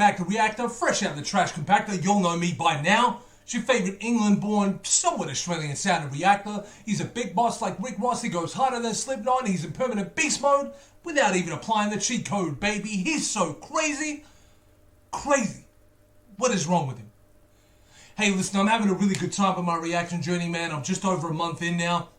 Mac the Reactor, fresh out of the trash compactor. You'll know me by now. It's your favourite England-born, somewhat Australian sounding Reactor. He's a big boss like Rick Ross. He goes harder than Slipknot. He's in permanent beast mode without even applying the cheat code, baby. He's so crazy. Crazy. What is wrong with him? Hey, listen, I'm having a really good time on my reaction journey, man. I'm just over a month in now.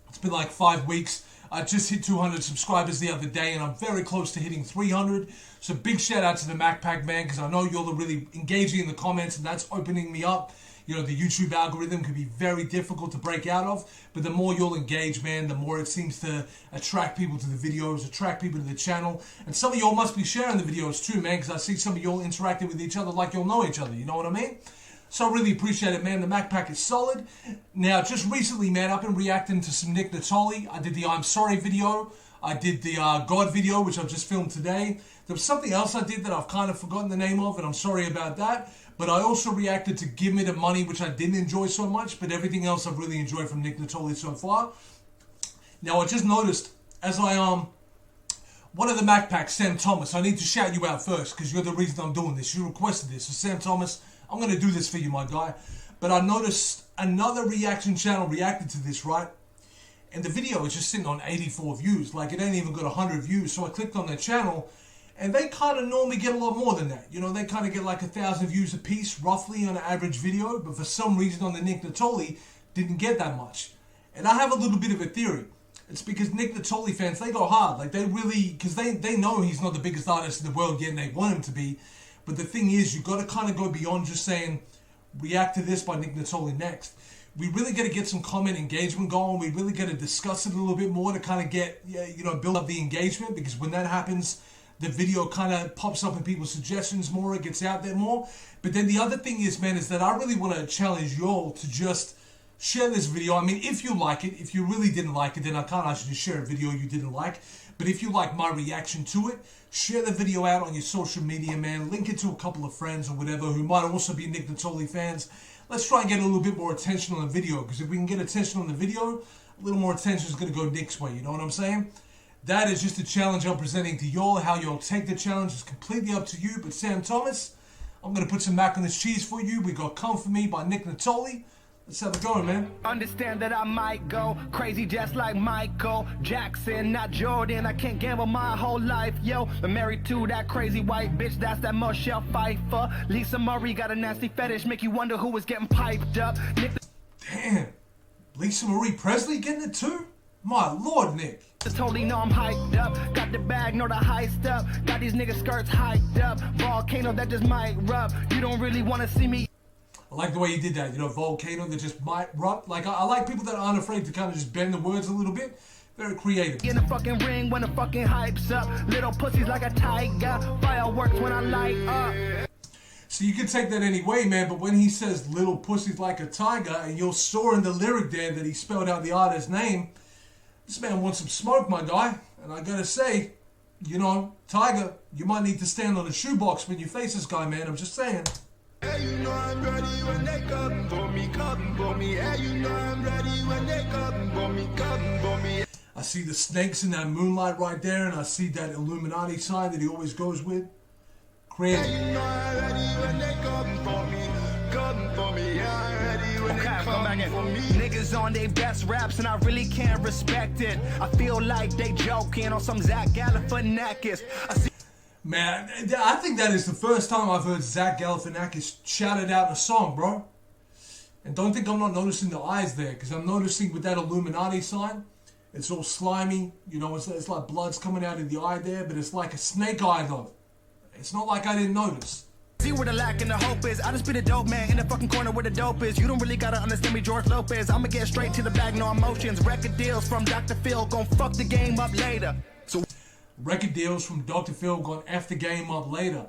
It's been like 5 weeks. I just hit 200 subscribers the other day, and I'm very close to hitting 300. So big shout out to the MacPack, man, because I know you're really engaging in the comments, and that's opening me up. You know, the YouTube algorithm can be very difficult to break out of, but the more you'll engage, man, the more it seems to attract people to the videos, attract people to the channel. And some of y'all must be sharing the videos too, man, because I see some of y'all interacting with each other like you'll know each other. You know what I mean? So I really appreciate it, man. The MacPack is solid. Now, just recently, man, I've been reacting to some Nittoli. I did the I'm Sorry video. I did the God video, which I've just filmed today. There was something else I did that I've kind of forgotten the name of, and I'm sorry about that. But I also reacted to Give Me the Money, which I didn't enjoy so much, but everything else I've really enjoyed from Nittoli so far. Now, I just noticed, as one of the MacPacks, Sam Thomas, I need to shout you out first, because you're the reason I'm doing this. You requested this. So, Sam Thomas, I'm going to do this for you, my guy. But I noticed another reaction channel reacted to this, right? And the video is just sitting on 84 views. Like, it ain't even got 100 views. So I clicked on their channel, and they kind of normally get a lot more than that. You know, they kind of get like 1,000 views a piece, roughly, on an average video. But for some reason on the Nittoli, didn't get that much. And I have a little bit of a theory. It's because Nittoli fans, they go hard. Like, they really, because they know he's not the biggest artist in the world yet, and they want him to be. But the thing is, you've got to kind of go beyond just saying, react to this by Nittoli next. We really got to get some comment engagement going. We really got to discuss it a little bit more to kind of get, you know, build up the engagement. Because when that happens, the video kind of pops up in people's suggestions more. It gets out there more. But then the other thing is, man, is that I really want to challenge you all to just share this video. I mean, if you like it, if you really didn't like it, then I can't ask you to share a video you didn't like. But if you like my reaction to it, share the video out on your social media, man. Link it to a couple of friends or whatever who might also be Nittoli fans. Let's try and get a little bit more attention on the video, because if we can get attention on the video, a little more attention is going to go Nick's way. You know what I'm saying? That is just a challenge I'm presenting to y'all. How y'all take the challenge is completely up to you. But Sam Thomas, I'm going to put some mac on this cheese for you. We got Come For Me by Nittoli. Let's have it going, man. Understand that I might go crazy just like Michael Jackson, not Jordan. I can't gamble my whole life, yo. I'm married to that crazy white bitch, that's that Michelle Pfeiffer. Lisa Marie got a nasty fetish, make you wonder who was getting piped up. Damn, Lisa Marie Presley getting it too? My lord, Nick. Totally know I'm hyped up. Got the bag, know the heist up. Got these niggas skirts hiked up. Volcano that just might rub. You don't really want to see me. I like the way you did that, you know, volcano that just might erupt. Like, I like people that aren't afraid to kind of just bend the words a little bit. Very creative. In the fucking ring when the fucking hype's up. Little pussies like a tiger. Fireworks when I light up. So you can take that any way, man, but when he says little pussies like a tiger, and you're saw in the lyric there that he spelled out the artist's name, this man wants some smoke, my guy. And I gotta say, you know, Tiger, you might need to stand on a shoebox when you face this guy, man. I'm just saying. Hey, you know I'm ready when they come for me, come for me. Hey, you know I'm ready when they come for me, come for me. I see the snakes in that moonlight right there, and I see that Illuminati sign that he always goes with. Crazy. Hey, you know I'm ready when they come for me, come for me. Yeah, I'm ready when they come for me. Niggas on their best raps and I really can't respect it. I feel like they joking on some Zach Galifianakis. Man, I think that is the first time I've heard Zach Galifianakis shout it out in a song, bro. And don't think I'm not noticing the eyes there, because I'm noticing with that Illuminati sign, it's all slimy. You know, it's like blood's coming out of the eye there, but it's like a snake eye, though. It's not like I didn't notice. See where the lack and the hope is. I just be the dope man in the fucking corner where the dope is. You don't really gotta understand me, George Lopez. I'ma get straight to the bag, no emotions. Record deals from Dr. Phil, gon' fuck the game up later. So record deals from Dr. Phil gonna F the game up later.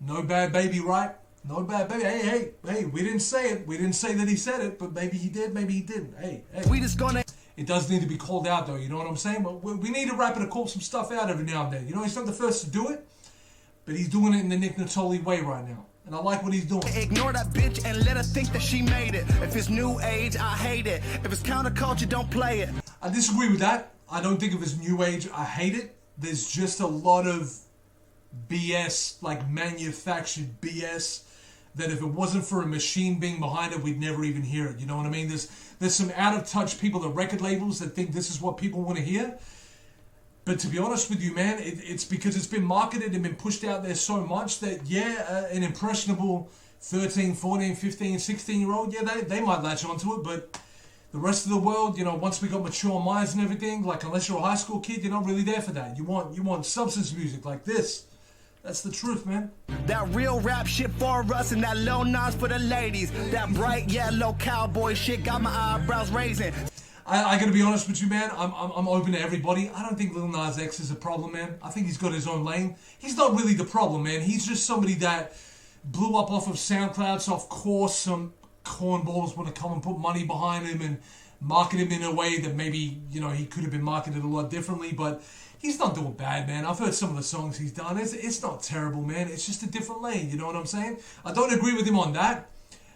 No bad baby, right? No bad baby. Hey, we didn't say it. We didn't say that he said it, but maybe he did, maybe he didn't. Hey. We just gonna... It does need to be called out, though, you know what I'm saying? But we need a rapper to call some stuff out every now and then. You know, he's not the first to do it, but he's doing it in the Nittoli way right now. And I like what he's doing. Ignore that bitch and let her think that she made it. If it's new age, I hate it. If it's counterculture, don't play it. I disagree with that. I don't think if it's new age, I hate it. There's just a lot of BS, like manufactured BS, that if it wasn't for a machine being behind it, we'd never even hear it. You know what I mean? There's some out-of-touch people at record labels that think this is what people want to hear. But to be honest with you, man, it's because it's been marketed and been pushed out there so much that, an impressionable 13, 14, 15, 16-year-old, they might latch onto it, but the rest of the world, once we got mature minds and everything, like unless you're a high school kid, you're not really there for that. You want substance music like this. That's the truth, man. That real rap shit for us and that Lil Nas for the ladies. That bright yellow cowboy shit got my eyebrows raising. I gotta be honest with you, man. I'm open to everybody. I don't think Lil Nas X is a problem, man. I think he's got his own lane. He's not really the problem, man. He's just somebody that blew up off of SoundCloud, so of course some cornballs want to come and put money behind him and market him in a way that maybe, he could have been marketed a lot differently, but he's not doing bad, man. I've heard some of the songs he's done. It's not terrible, man. It's just a different lane, you know what I'm saying? I don't agree with him on that,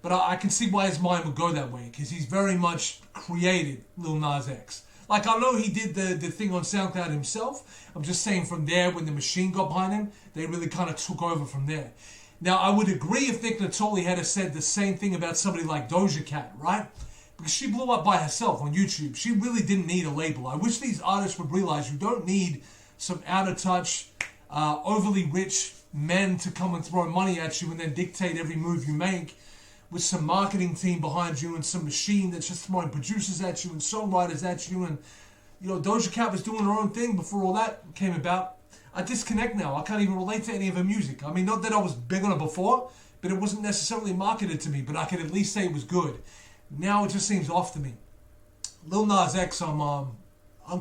but I can see why his mind would go that way, because he's very much created Lil Nas X. Like, I know he did the thing on SoundCloud himself. I'm just saying from there, when the machine got behind him, they really kind of took over from there. Now, I would agree if Nick Nittoli had said the same thing about somebody like Doja Cat, right? Because she blew up by herself on YouTube. She really didn't need a label. I wish these artists would realize you don't need some out-of-touch, overly rich men to come and throw money at you and then dictate every move you make, with some marketing team behind you and some machine that's just throwing producers at you and songwriters at you. And, Doja Cat was doing her own thing before all that came about. I disconnect now. I can't even relate to any of her music. I mean, not that I was big on it before, but it wasn't necessarily marketed to me, but I could at least say it was good. Now it just seems off to me. Lil Nas X, I'm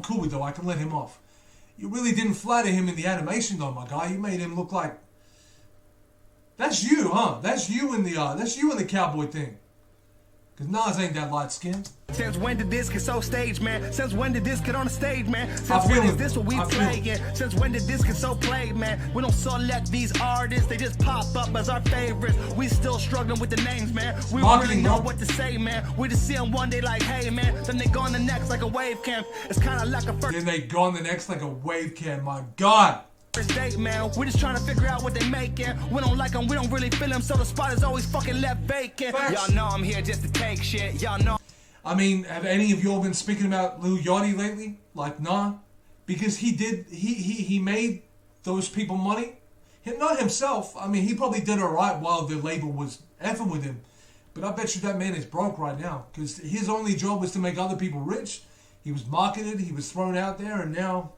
cool with, though. I can let him off. You really didn't flatter him in the animation, though, my guy. You made him look like... That's you, huh? That's you in the cowboy thing. Because Nas ain't that light-skinned. Since when did this get so staged, man? Since when did this get on the stage, man? Since when is this what we playing? Since when did this get so played, man? We don't select these artists, they just pop up as our favorites. We still struggling with the names, man. We don't really know what to say, man. We just see them one day like, hey, man. Then they go on the next like a wave cam. It's kind of like a first. Then they go on the next like a wave cam, my God. First date, man. We're just trying to figure out what they making. We don't like them, we don't really feel them, so the spot is always fucking left vacant. Y'all know I'm here just to take shit. Y'all know. I mean, have any of y'all been speaking about Lil Yachty lately? Like, nah. Because he made those people money. Not himself. I mean, he probably did alright while the label was effing with him. But I bet you that man is broke right now. Because his only job was to make other people rich. He was marketed, he was thrown out there, and now...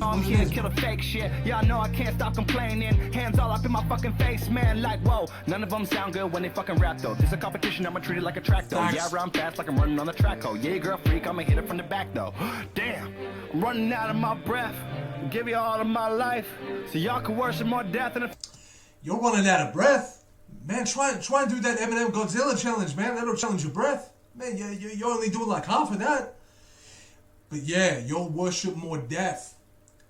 I'm here to kill the fake shit. Y'all know I can't stop complaining. Hands all up in my fucking face, man. Like, whoa, none of them sound good when they fucking rap, though. This a competition, I'ma treat it like a track, though. Yeah, I run fast like I'm running on the track, oh. Yeah, girl freak, I'ma hit it from the back, though. Damn, I'm running out of my breath. Give you all of my life, so y'all can worship more death than a... You're running out of breath? Man, try and do that Eminem Godzilla challenge, man. That'll challenge your breath. Man, you're only doing like half of that. But yeah, you'll worship more death.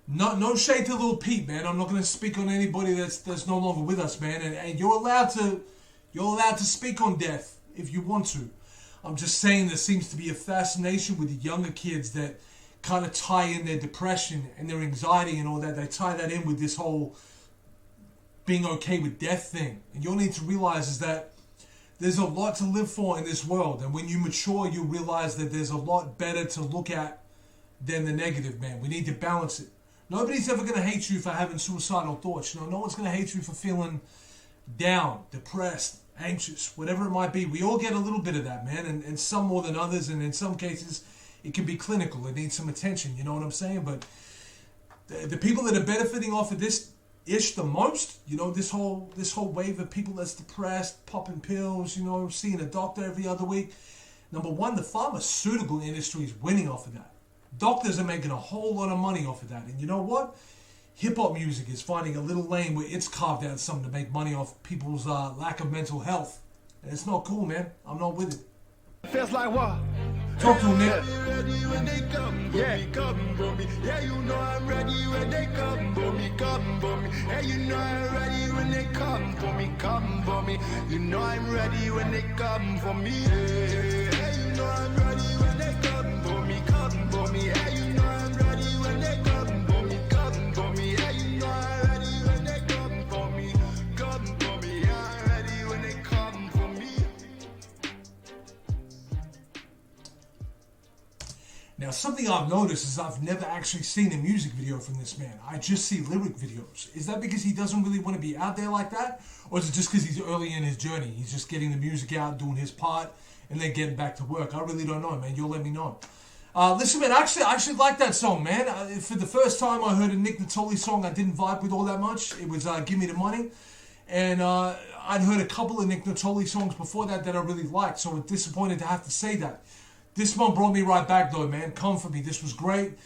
No shade to Lil Peep, man. I'm not going to speak on anybody that's no longer with us, man. And you're allowed to speak on death if you want to. I'm just saying there seems to be a fascination with the younger kids that kind of tie in their depression and their anxiety and all that. They tie that in with this whole being okay with death thing. And you'll need to realize is that there's a lot to live for in this world. And when you mature, you realize that there's a lot better to look at than the negative, man. We need to balance it. Nobody's ever going to hate you for having suicidal thoughts. No one's going to hate you for feeling down, depressed, anxious, whatever it might be. We all get a little bit of that, man, and some more than others, and in some cases, it can be clinical. It needs some attention, you know what I'm saying? But the people that are benefiting off of this ish the most, this whole wave of people that's depressed, popping pills, seeing a doctor every other week. Number one, the pharmaceutical industry is winning off of that. Doctors are making a whole lot of money off of that. And you know what? Hip-hop music is finding a little lane where it's carved out something to make money off people's lack of mental health. And it's not cool, man. I'm not with it. Feels like what? Talk to him, Nick. Ready when they come for me, come for me. Yeah, you know I'm ready when they come for me, come for me. Yeah, you know I'm ready when they come for me, come for me. You know I'm ready when they come for me. Yeah, you know I'm ready when they come for me, come for me. Yeah, you know I'm ready when they come for me, come for me. Yeah, you know I'm ready something I've noticed is I've never actually seen a music video from this man. I just see lyric videos. Is that because he doesn't really want to be out there like that? Or is it just because he's early in his journey? He's just getting the music out, doing his part, and then getting back to work. I really don't know, man. You'll let me know. Listen, man, I actually like that song, man. For the first time I heard a Nittoli song I didn't vibe with all that much. It was Give Me the Money. And I'd heard a couple of Nittoli songs before that I really liked, so I was disappointed to have to say that. This one brought me right back, though, man. Come for me. This was great.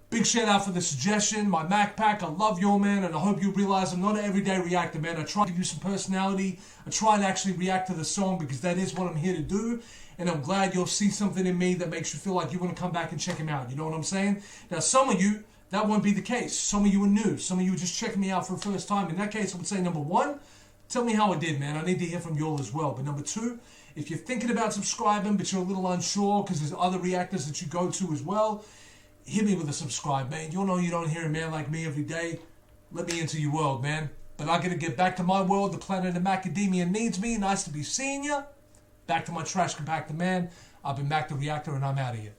Big shout out for the suggestion. My Mac Pack, I love you, man, and I hope you realize I'm not an everyday reactor, man. I try to give you some personality. I try to actually react to the song because that is what I'm here to do. And I'm glad you'll see something in me that makes you feel like you want to come back and check him out. You know what I'm saying? Now, some of you, that won't be the case. Some of you are new. Some of you are just checking me out for the first time. In that case, I would say, number one, tell me how I did, man. I need to hear from you all as well. But number two, if you're thinking about subscribing, but you're a little unsure because there's other reactors that you go to as well, hit me with a subscribe, man. You'll know you don't hear a man like me every day. Let me into your world, man. But I gotta get back to my world. The planet of macadamia needs me. Nice to be seeing you. Back to my trash compactor, man. I've been Mac the Reactor, and I'm out of here.